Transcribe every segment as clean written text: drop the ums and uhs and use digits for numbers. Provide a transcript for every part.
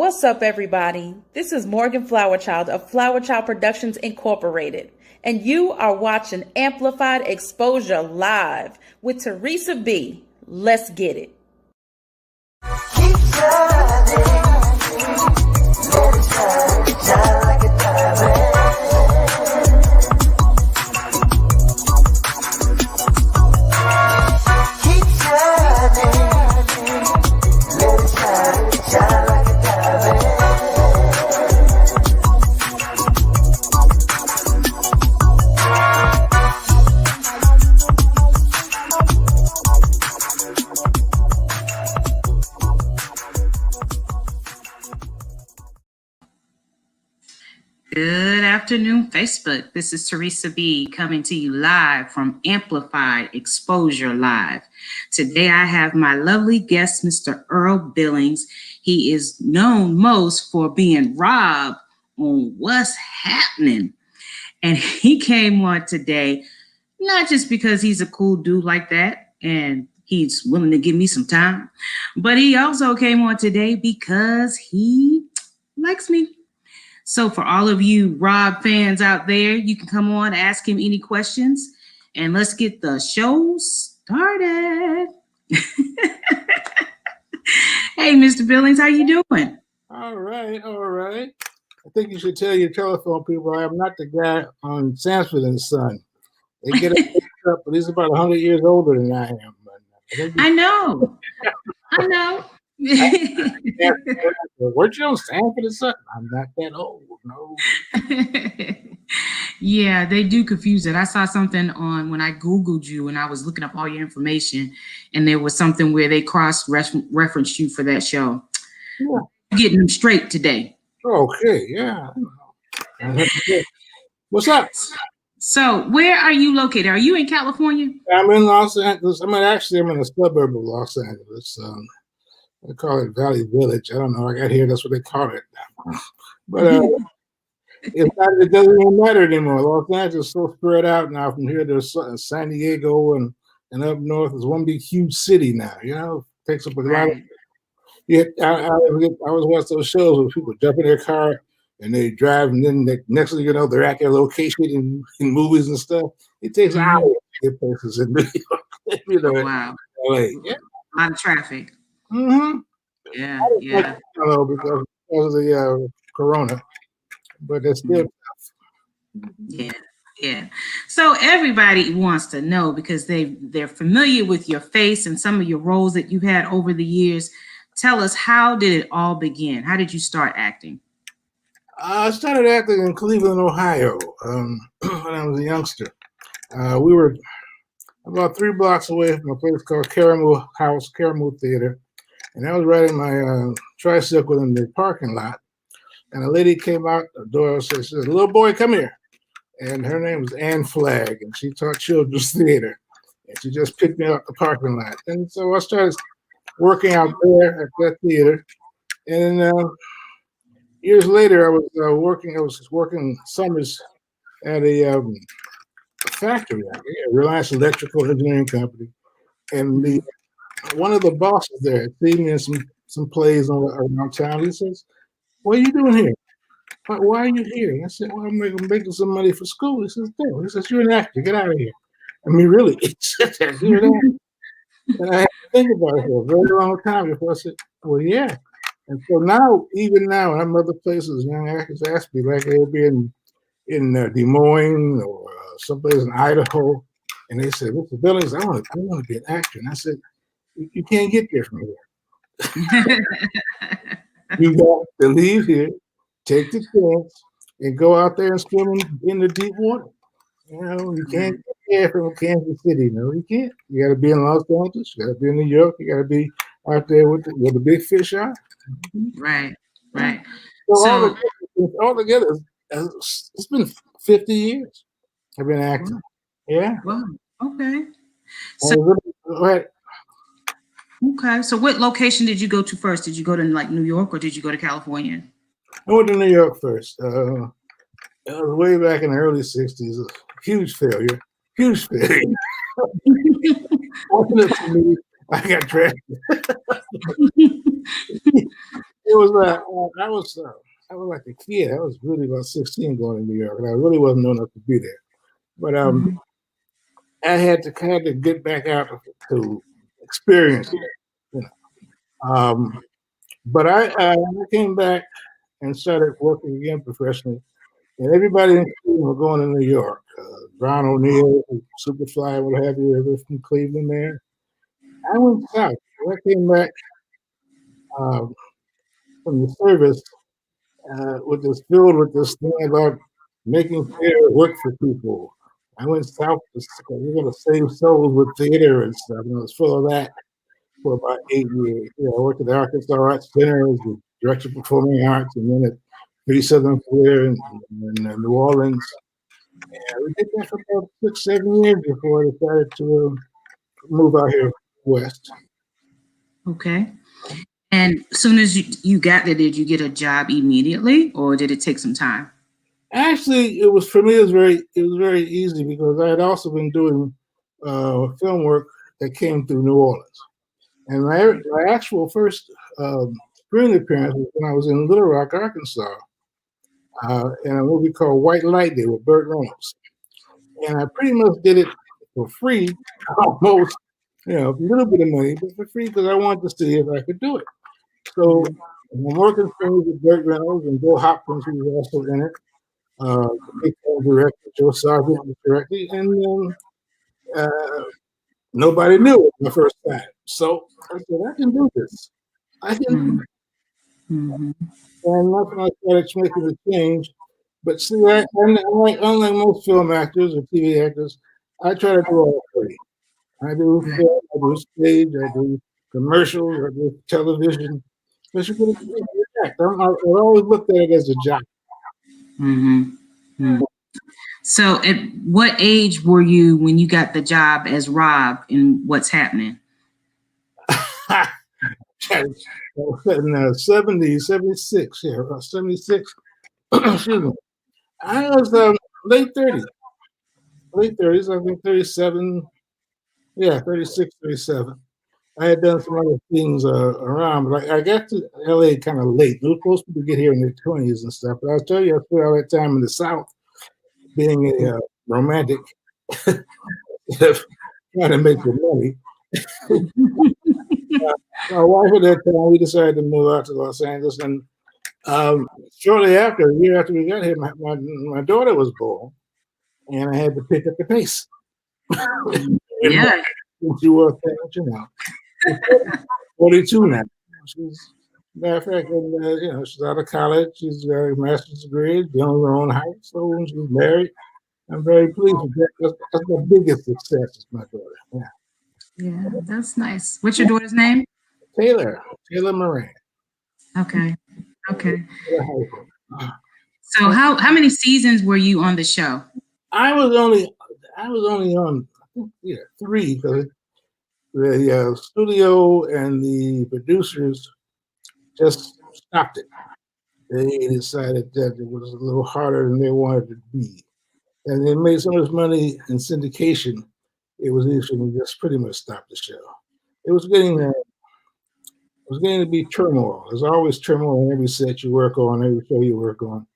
What's up, everybody? This is Morgan Flowerchild of Flowerchild Productions Incorporated, and you are watching Amplified Exposure Live with Teresa B. Let's get it. Keep shining, let it shine like a diamond. Keep shining, let it shine like a diamond. Good afternoon, Facebook. This is Teresa B. coming to you live from Amplified Exposure Live. Today I have my lovely guest, Mr. Earl Billings. He is known most for being Rob on What's Happening. And he came on today, not just because he's a cool dude like that and he's willing to give me some time, but he also came on today because he likes me. So for all of you Rob fans out there, you can come on, ask him any questions, and let's get the show started. Hey, Mr. Billings, how you doing? All right. I think you should tell your telephone people I am not the guy on Sanford and Son. They get it mixed up, but he's about 100 years older than I am. I know. Weren't you on Sanford and Son? I'm not that old, no. Yeah, they do confuse it. I saw something on when I Googled you and I was looking up all your information, and there was something where they cross-referenced you for that show. Yeah. Getting them straight today. Okay, yeah. What's up? So where are you located? Are you in California? I'm in Los Angeles. I'm in a suburb of Los Angeles. They call it Valley Village. I don't know. I got here. That's what they call it. But it doesn't even matter anymore. Los Angeles is so spread out now. From here to San Diego and up north is one big huge city now. You know, it takes up a lot of. Yeah, I always watch those shows where people jump in their car and they drive, and then next thing you know, they're at their location in movies and stuff. It takes hours to get places in New York. You know, wow. LA. Yeah. A lot of traffic. Mm-hmm. Yeah. Because of the corona, but it's still tough. Yeah. So everybody wants to know because they're familiar with your face and some of your roles that you've had over the years. Tell us, how did it all begin? How did you start acting? I started acting in Cleveland, Ohio, when I was a youngster. We were about 3 blocks away from a place called Caramel Theater. And I was riding my tricycle in the parking lot, and a lady came out the door and said, "Little boy, come here." And her name was Ann Flagg, and she taught children's theater. And she just picked me up the parking lot. And so I started working out there at that theater. And years later, I was working summers at a factory, a Reliance Electrical Engineering Company. And one of the bosses there had seen me in some plays around town. He says, "What are you doing here? Why are you here?" And I said, "Well, I'm making some money for school." He says, "He says, you're an actor. Get out of here." I mean, really? He said that. You're an actor. And I had to think about it for a very long time before I said, "Well, yeah." And so now, even now, I'm other places, young actors ask me, like they'll be in Des Moines or someplace in Idaho, and they say, "Mr. Billings, I want to be an actor." And I said, "You can't get there from here. You got to leave here, take the chance, and go out there and swim in the deep water. You know, you can't get there from Kansas City. No, you can't. You got to be in Los Angeles. You got to be in New York. You got to be out there with the big fish are." Right. So all together, it's been 50 years. I've been acting. Yeah. Wow. Okay. So, so what location did you go to first? Did you go to like New York or did you go to California? I went to New York first. It was way back in the early 60s. A huge failure. Fortunately for me, I got drafted. It was I was like a kid. I was really about 16 going to New York, and I really wasn't old enough to be there. But Mhm. I had to get back out to experience it, you know. But I came back and started working again professionally, and everybody in Cleveland were going to New York. Ron O'Neill, Superfly, what have you, ever from Cleveland there. I went south. When I came back um, from the service with this filled with this thing about making theater work for people. I went south to we're gonna save souls with theater and stuff, and I was full of that for about 8 years. You know, I worked at the Arkansas Arts Center as the director of performing arts, and then at 37th Theater in New Orleans. And we did that for about 6, 7 years before I decided to move out here west. Okay. And as soon as you got there, did you get a job immediately or did it take some time? Actually, it was for me. It was very easy because I had also been doing film work that came through New Orleans, and my actual first screen appearance was when I was in Little Rock, Arkansas, in a movie called White Light Day with Burt Reynolds, and I pretty much did it for free, almost, you know, a little bit of money, but for free because I wanted to see if I could do it. So I'm working things with Burt Reynolds and Bill Hopkins, who was also in it. The big director, Joe Sargent, was directing, and nobody knew it the first time. So I said, I can do this. I can do this. Mm-hmm. And that's when I started making the change. But see, unlike most film actors or TV actors, I try to do all three. I do film, I do stage, I do commercials, I do television. But you can act. I always looked at it as a job. Mm-hmm. So, at what age were you when you got the job as Rob in What's Happening? In 70, 76, yeah, 76. Excuse me. I was late 30s. Late 30s, I think 37, yeah, 36, 37. I had done some other things around, but I got to LA kind of late. We were supposed to get here in the 20s and stuff, but I'll tell you, I spent all that time in the South being a romantic, trying to make the money. My wife at that time, we decided to move out to Los Angeles, and shortly after, a year after we got here, my daughter was born, and I had to pick up the pace. Yeah. She was, you know, she's 42 now. She's, matter of fact, and, you know, she's out of college. She's got a master's degree, building her own house, so she's married. I'm very pleased with that. That's my biggest success is my daughter. Yeah. Yeah, that's nice. What's your daughter's name? Taylor Moran. Okay. Okay. So how many seasons were you on the show? I was only on, I think, yeah, 3 because the studio and the producers just stopped it. They decided that it was a little harder than they wanted it to be, and they made so much money in syndication. It was easy to just pretty much stop the show. It was getting to be turmoil. There's always turmoil in every set you work on, every show you work on,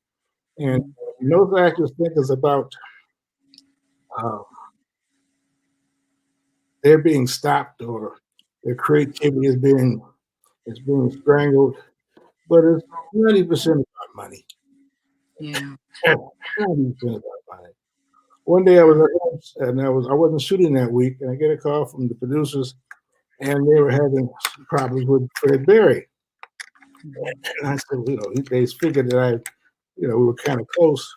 and most actors think it's about uh, they're being stopped or their creativity is being strangled, but it's 90% about money. Yeah. 90% about money. One day I was at home and I wasn't shooting that week, and I get a call from the producers, and they were having problems with Fred Berry. And I said, you know, they figured that we were kind of close.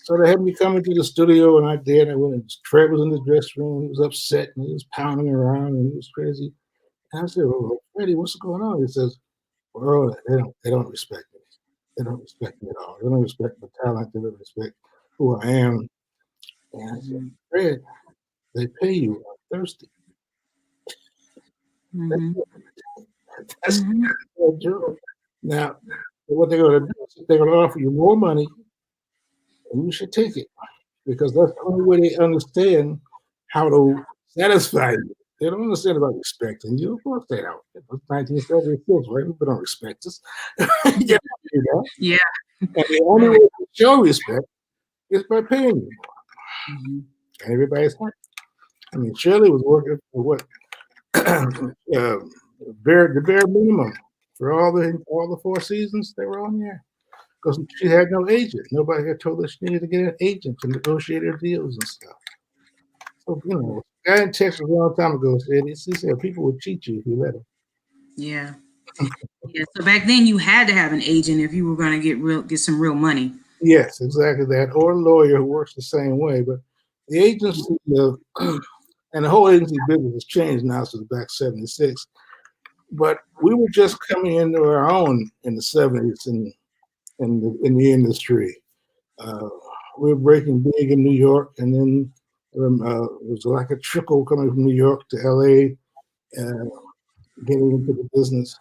So they had me come into the studio, and I did. I went and Fred was in the dressing room. He was upset, and he was pounding around, and he was crazy. And I said, well, Freddie, what's going on? He says, well, they don't respect me. They don't respect me at all. They don't respect my talent. They don't respect who I am. And I said, Fred, they pay you. I'm thirsty. Mm-hmm. That's not true. Now, what they're going to do is they're going to offer you more money, and you should take it because that's the only way they understand how to satisfy you. They don't understand about respecting you. Of course they don't. It was 1976, right? People don't respect us. You know, you know? Yeah. And the only way to show respect is by paying you. Mhm. And everybody's happy. I mean, Shirley was working for what? The bare minimum for all the 4 seasons they were on there because she had no agent. Nobody had told her she needed to get an agent to negotiate her deals and stuff. So a guy in Texas a long time ago said he said people would cheat you if you let them. Yeah. Yeah. So back then you had to have an agent if you were going to get some real money. Yes, exactly that, or a lawyer who works the same way. But the agency and the whole agency business has changed now since back '76. But we were just coming into our own in the '70s in the industry. Uh, we were breaking big in New York, and then it was like a trickle coming from New York to LA, getting into the business.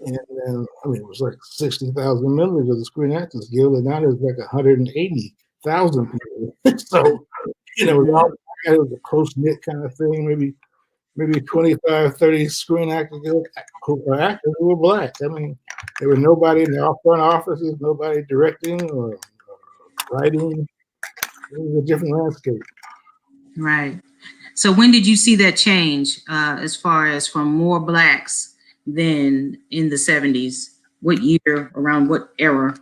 And then, I mean, it was like 60,000 members of the Screen Actors Guild, and now there's like 180,000 people. So, Mhm. it was a close knit kind of thing, maybe 25, 30 Screen Actors Guild actors who were black. I mean, there was nobody in the front offices, nobody directing or writing. It was a different landscape. Right. So when did you see that change as far as from more blacks than in the 70s? What year, around what era?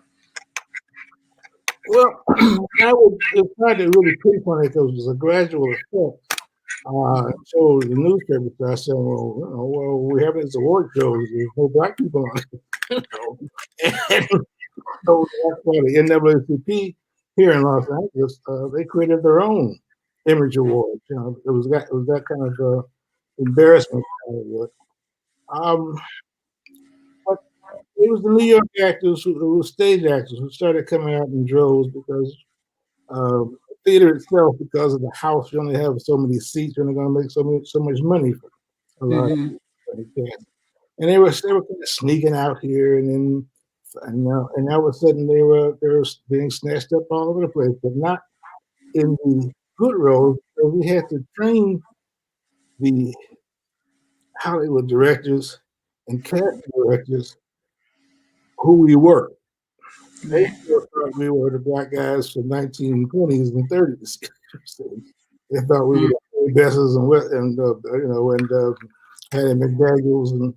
Well, it's hard to really pinpoint it because it was a gradual effect. So the newspaper started saying, well, we have these award shows. There's no black people on it. And so that's why the NAACP here in Los Angeles, they created their own image awards. It was that kind of embarrassment. Um, but it was the New York actors, who were stage actors, who started coming out in droves because the theater itself, because of the house, you only have so many seats. You're only going to make so much money for a lot of Hmm. people. And they were kind of sneaking out here, and all of a sudden they were being snatched up all over the place, but not in the good roles. So we had to train the Hollywood directors and casting directors who we were. They Right. still thought we were the black guys from 1920s and 30s. They thought we were Mm. the Besses and Hattie McDaniels and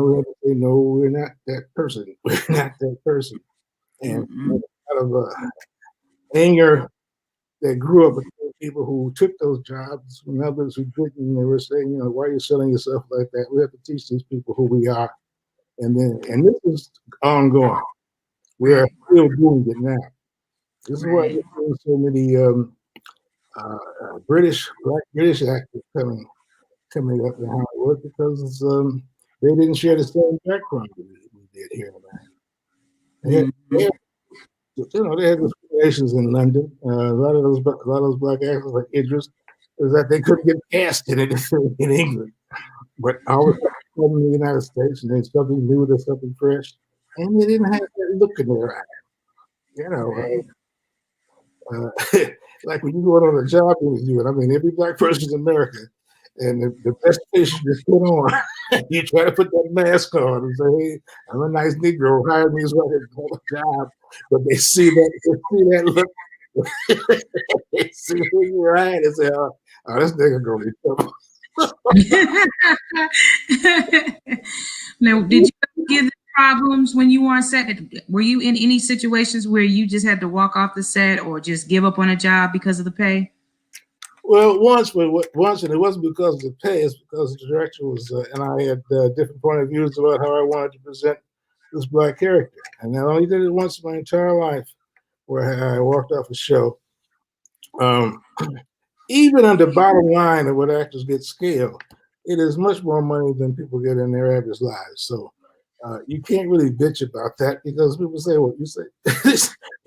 we had to say no, we're not that person. We're not that person. And Mm-mm. out of anger that grew up between people who took those jobs and others who didn't. They were saying, why are you selling yourself like that? We have to teach these people who we are. And this is ongoing. We are Right. still doing it now. This is why Right. there's so many black British actors coming up in Hollywood because they didn't share the same background we did here in America. They had, they Mhm. had, they had discriminations in London. A lot of those black actors like Idris is that they couldn't get cast in it in England. But all of a sudden, in the United States, and there's something new, there's something fresh, and they didn't have that look in their eye. You know, Right. like when you go on a job interview, and I mean, every black person in America, and the best face you put on, you try to put that mask on and say, "Hey, I'm a nice Negro, hire me so I can do the job." But they see that look, they see who you're at, and say, "Oh, this nigga gonna be trouble." Now, did you ever give them problems when you were on set? Were you in any situations where you just had to walk off the set or just give up on a job because of the pay? Well, once, and it wasn't because of the pay; it's because the director and I had different point of views about how I wanted to present this black character. And I only did it once in my entire life, where I walked off a show. Um, Even on the bottom line of what actors get scale, it is much more money than people get in their average lives. So you can't really bitch about that because people say what you say.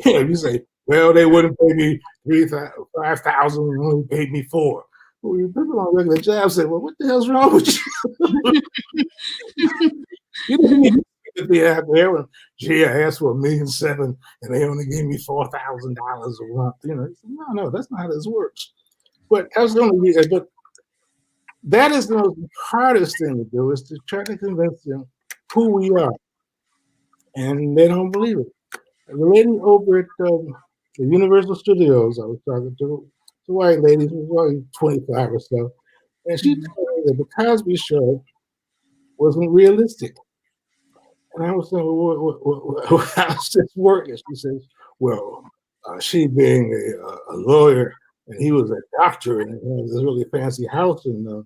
You say, well, they wouldn't pay me 3,000, 5,000, only paid me 4. Well, people on regular jobs say, well, what the hell's wrong with you? You don't need to be out there and, gee, I asked for $1,700,000 and they only gave me $4,000 a month. No, that's not how this works. But I was going to be, but that is the most hardest thing to do, is to try to convince them who we are, and they don't believe it. The lady over at the Universal Studios, I was talking to, the white lady, she was only 25 or so, and she told me that the Cosby Show wasn't realistic. And I was saying, well, how does this work? And she says, well, she being a lawyer, and he was a doctor, and he has this really fancy house. And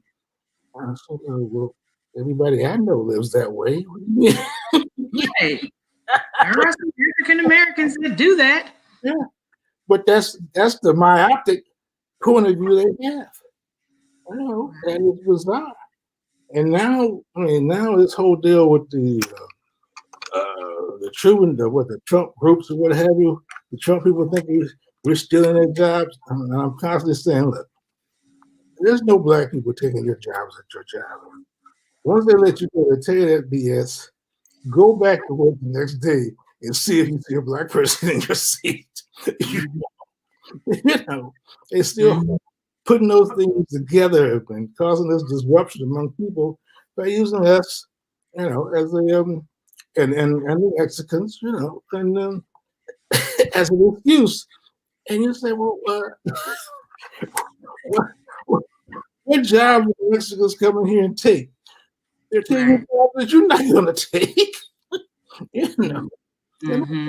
I said, well, everybody I know lives that way. What do you mean? Right. There are some African Americans that do that. Yeah, but that's the myopic point of view they have. I know, and it's bizarre. And now, I mean, now this whole deal with the the Trump groups or what have you, the Trump people think we're stealing their jobs. And I'm constantly saying, look, there's no black people taking your jobs at your job. Once they let you go, they tell you that BS. Go back to work the next day and see if you see a black person in your seat. you know, they still putting those things together and causing this disruption among people by using us, as a and the Mexicans, and as an excuse. And you say, well, what, what job are the Mexicans coming here and take? They're taking jobs that you're not going to take. Become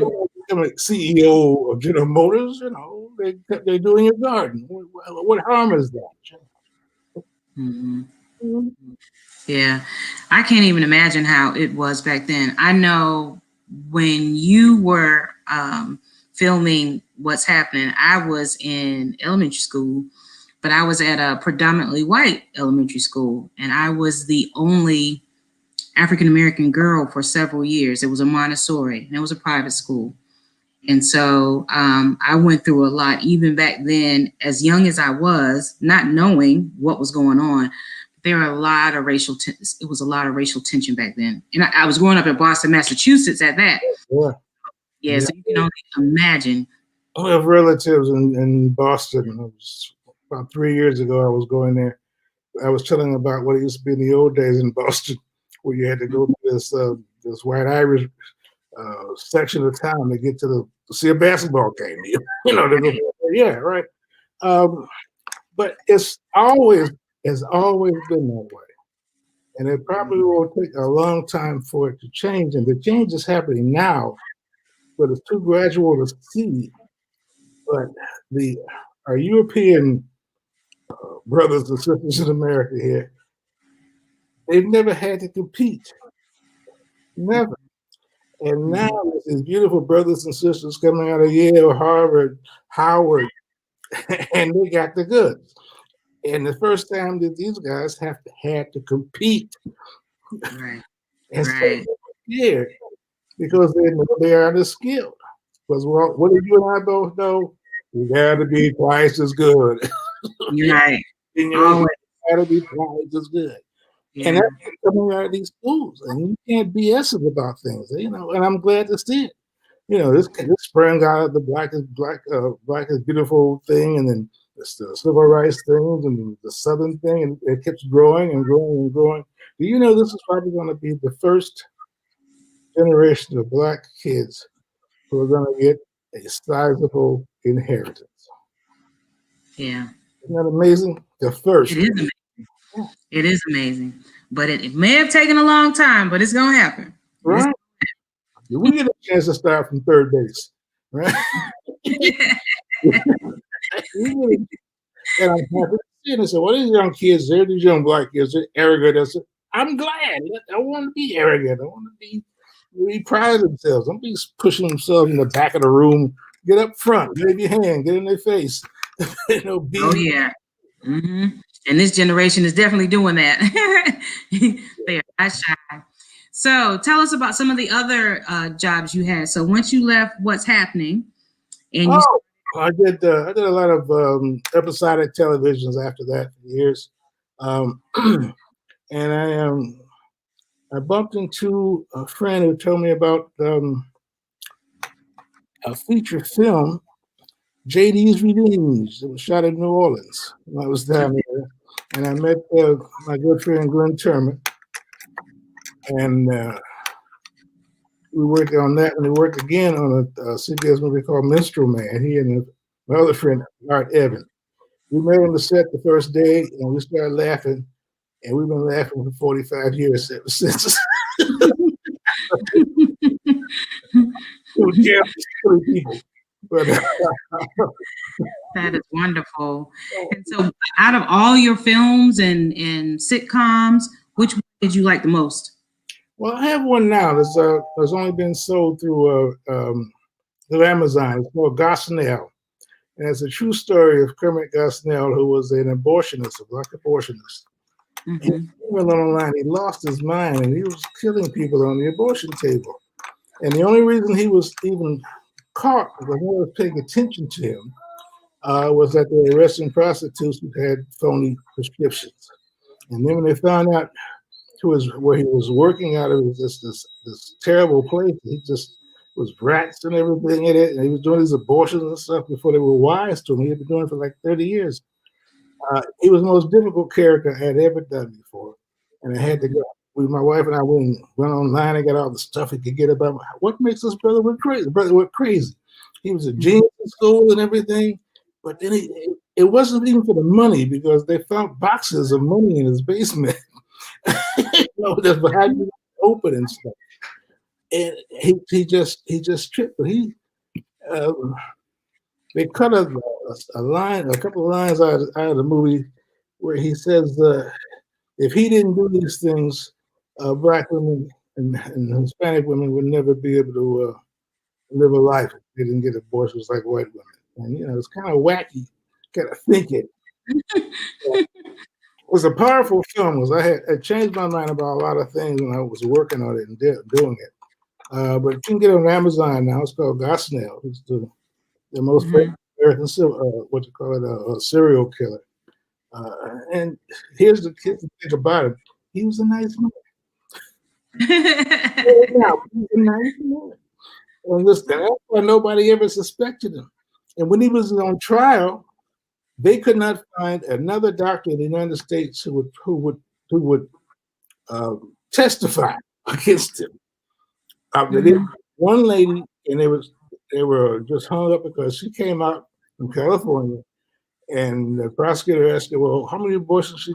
a CEO of General Motors, they're doing your garden. What harm is that? Yeah, I can't even imagine how it was back then. I know when you were filming what's happening, I was in elementary school, but I was at a predominantly white elementary school, and I was the only African American girl for several years. It was a Montessori, and it was a private school. And so I went through a lot, even back then, as young as I was, not knowing what was going on. There were a lot of it was a lot of racial tension back then. And I was growing up in Boston, Massachusetts at that. Yeah, so you can only imagine. I have relatives in Boston. It was about 3 years ago, I was going there. I was telling about what it used to be in the old days in Boston, where you had to go to this white Irish section of town to get to see a basketball game. Yeah, right. But it's always been that way, and it probably will take a long time for it to change. And the change is happening now, but it's too gradual to see. But our European brothers and sisters in America here, they've never had to compete, never. And now there's these beautiful brothers and sisters coming out of Yale, Harvard, Howard, and they got the goods. And the first time that these guys had to compete, and so scared because they know they are the skilled. Because what do you and I both know? You got to be twice as good. Right. You got to be twice as good. Yeah. And that's coming out of these schools, and you can't BS about things, And I'm glad to see it. This sprang out of the black is beautiful thing, and then the civil rights things, and the Southern thing, and it keeps growing and growing and growing. Do you know this is probably going to be the first generation of black kids who are going to get a sizable inheritance? Yeah. Isn't that amazing? The first. It is amazing. It is amazing. But it may have taken a long time, but it's going to happen. Right. We get a chance to start from third base, right? And I'm happy to see it. I said, well, these young kids, these young black kids, they're arrogant. I said, I'm glad. I want to be arrogant. I want to be proud of themselves. Don't be pushing themselves in the back of the room. Get up front, wave your hand, get in their face. Oh, yeah. Mm-hmm. And this generation is definitely doing that. They are not shy. So tell us about some of the other jobs you had. So once you left What's Happening, and I did a lot of episodic televisions after that for years, and I bumped into a friend who told me about a feature film, JD's Revenge. It was shot in New Orleans when I was down there. and I met my good friend Glenn Turman, and we worked on that, and we worked again on a CBS movie called Minstrel Man. He and my other friend Art Evans. We met on the set the first day, and we started laughing, and we've been laughing for 45 years ever since. It was silly people, but That is wonderful. And so, out of all your films and sitcoms, which one did you like the most? well, I have one now that's only been sold through Amazon. It's called Gosnell. And it's a true story of Kermit Gosnell, who was an abortionist, a black abortionist. Mm-hmm. He went online, he lost his mind, and he was killing people on the abortion table. And the only reason he was even caught, because no one was paying attention to him, was that they were arresting prostitutes who had phony prescriptions. And then when they found out where he was working out of this terrible place, he just was rats and everything in it, and he was doing these abortions and stuff before they were wise to him. He had been doing it for like 30 years. He was the most difficult character I had ever done before, and I had to go. My wife and I went online and got all the stuff he could get about what makes this brother went crazy. Brother went crazy. He was a genius in school and everything, but then it wasn't even for the money, because they found boxes of money in his basement. Just behind the open and stuff. And he just tripped. But they cut a couple of lines out of the movie where he says if he didn't do these things, black women and Hispanic women would never be able to live a life if they didn't get abortions like white women. And it's kind of wacky, kind of thinking. It was a powerful film. I changed my mind about a lot of things when I was working on it and doing it. But you can get it on Amazon now. It's called Gosnell. It's the most famous American serial killer. And here's the thing about it. He was a nice man. He was a nice man. And listen, that's why nobody ever suspected him. And when he was on trial, they could not find another doctor in the United States who would testify against him. One lady, and they were just hung up because she came out from California, and the prosecutor asked her, "Well, how many abortions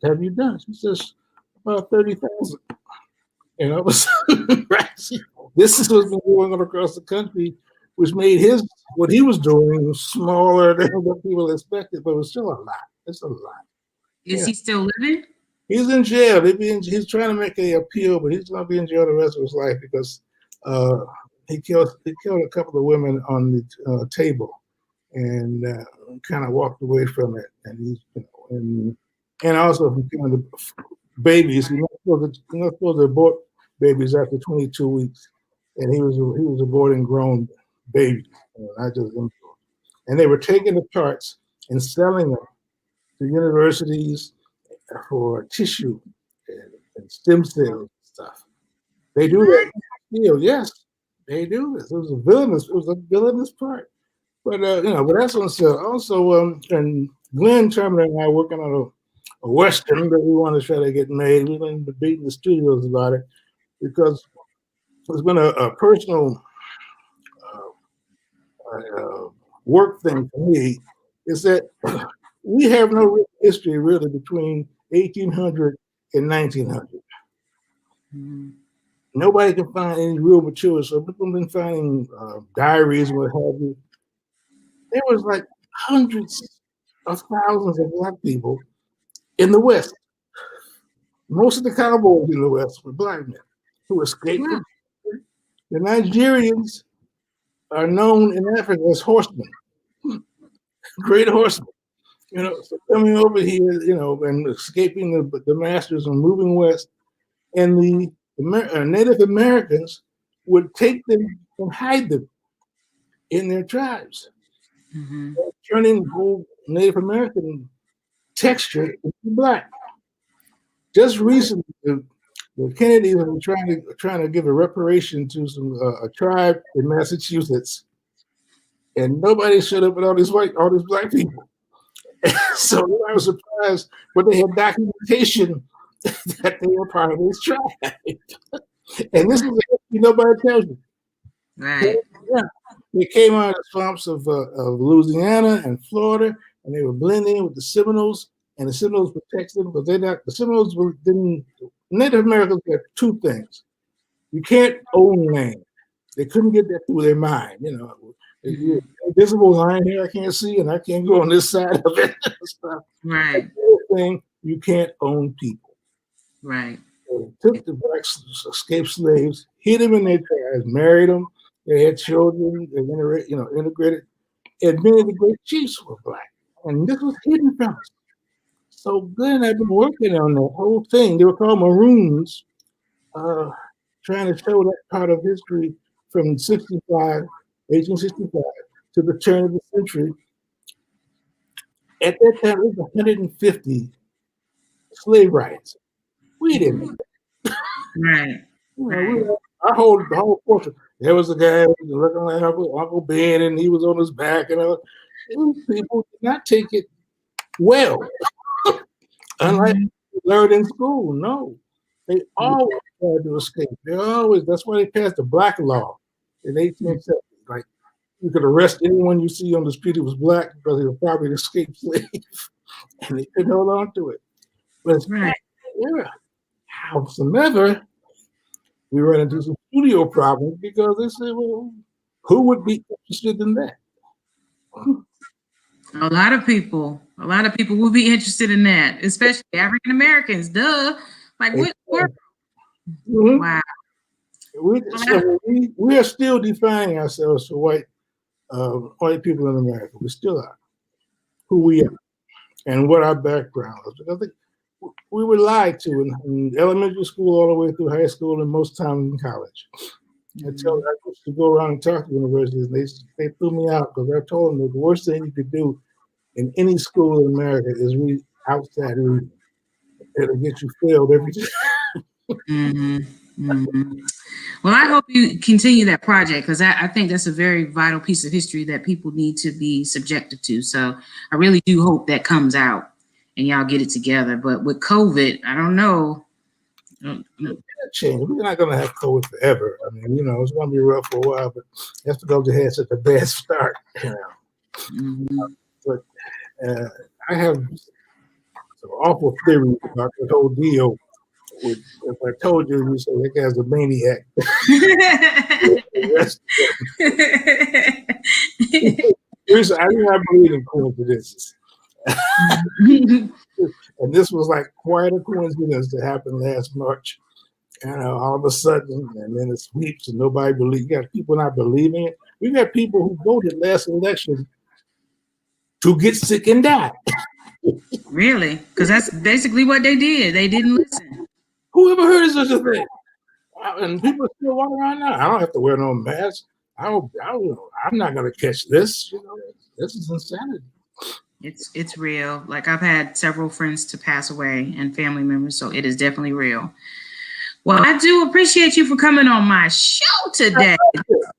have you done?" She says, "About 30,000." This is what's been going on across the country, which made what he was doing smaller than what people expected, but it was still a lot. It's a lot. Is he still living? He's in jail. He's trying to make an appeal, but he's going to be in jail the rest of his life because he killed a couple of women on the table and kind of walked away from it. And and also from killing the babies. You're not supposed to abort babies after 22 weeks, and he was aborting grown babies, not just them. And they were taking the parts and selling them to universities for tissue and stem cells and stuff. They do that. Yes, they do this. It was a villainous part. But but that's on sale. Also, and Glenn Turman and I are working on a Western that we want to try to get made. We've been beating the studios about it because it's been a personal work thing for me. Is that we have no real history really between 1800 and 1900. Nobody can find any real material. So people have been finding diaries and what have you. There was like hundreds of thousands of black people in the West. Most of the cowboys in the West were black men who escaped. The Nigerians are known in Africa as horsemen, great horsemen. So coming over here, and escaping the masters and moving west, and the Native Americans would take them and hide them in their tribes, turning whole Native American texture into black. Just recently, the Kennedys were trying to give a reparation to a tribe in Massachusetts, and nobody showed up with all these black people. So I was surprised when they had documentation that they were part of this tribe. And this is a history nobody tells you. Right. Yeah. They came out of the swamps of Louisiana and Florida, and they were blending in with the Seminoles, and the Seminoles protected them, but the Seminoles didn't. Native Americans had two things: you can't own land. They couldn't get that through their mind. You know, invisible line here I can't see, and I can't go on this side of it. Right. The other thing, you can't own people. Right. So they took the black escaped slaves, hid them in their tribes, married them. They had children. They integrated. And many of the great chiefs were black, and this was hidden from us. So then I've been working on that whole thing. They were called Maroons, trying to show that part of history from 1865 to the turn of the century. At that time, it was 150 slave rights. We didn't. Right. The whole portrait. There was a guy looking like Uncle Ben, and he was on his back, and these people did not take it well. Unlike we learned in school, no. They always tried to escape. That's why they passed the black law in 1870. Like, you could arrest anyone you see on the street who was black because he was probably an escaped slave. And they couldn't hold on to it. But it's right. Howsoever, we run into some studio problems because they say, well, who would be interested in that? A lot of people will be interested in that, especially African Americans. Duh. Like, what? Mm-hmm. Wow. We are still defining ourselves for white people in America. We still are who we are and what our background is. Because I think we were lied to in elementary school all the way through high school and most times in college. I used to go around and talk to universities, and they threw me out because I told them that the worst thing you could do in any school in America is read outside reading. It'll get you failed every time. Mm-hmm. Mm-hmm. Well, I hope you continue that project because I think that's a very vital piece of history that people need to be subjected to. So I really do hope that comes out and y'all get it together. But with COVID, I don't know. Change. We're not going to have COVID forever. I mean, it's going to be rough for a while, but that's because they had such a bad start. Mm-hmm. But I have some awful theories about the whole deal. If I told you, you say that guy's a maniac. I do not believe in coincidences. And this was like quite a coincidence that happened last March. All of a sudden, and then it sweeps and nobody believes. You got people not believing it. We got people who voted last election to get sick and die. Really? Because that's basically what they did. They didn't listen. Who ever heard of such a thing? And people are still walking around now. I don't have to wear no mask. I'm not going to catch this. This is insanity. It's real. Like, I've had several friends to pass away and family members, so it is definitely real. Well, I do appreciate you for coming on my show today.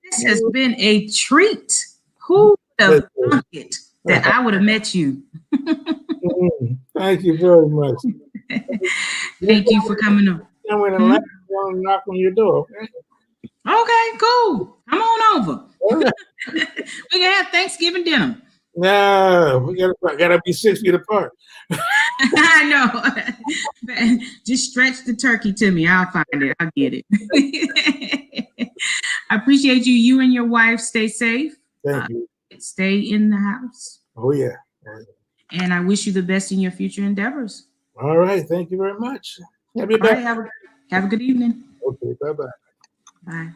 This has been a treat. Who would have thunk it that I would have met you? Thank you very much. Thank you for coming on. I'm going to knock on your door. Okay, cool. Come on over. We can have Thanksgiving dinner. No, we gotta be 6 feet apart. I know. Just stretch the turkey to me. I'll find it. I'll get it. I appreciate you. You and your wife stay safe. Thank you. Stay in the house. Oh, yeah. And I wish you the best in your future endeavors. All right. Thank you very much. Have a good evening. Okay. Bye-bye. Bye.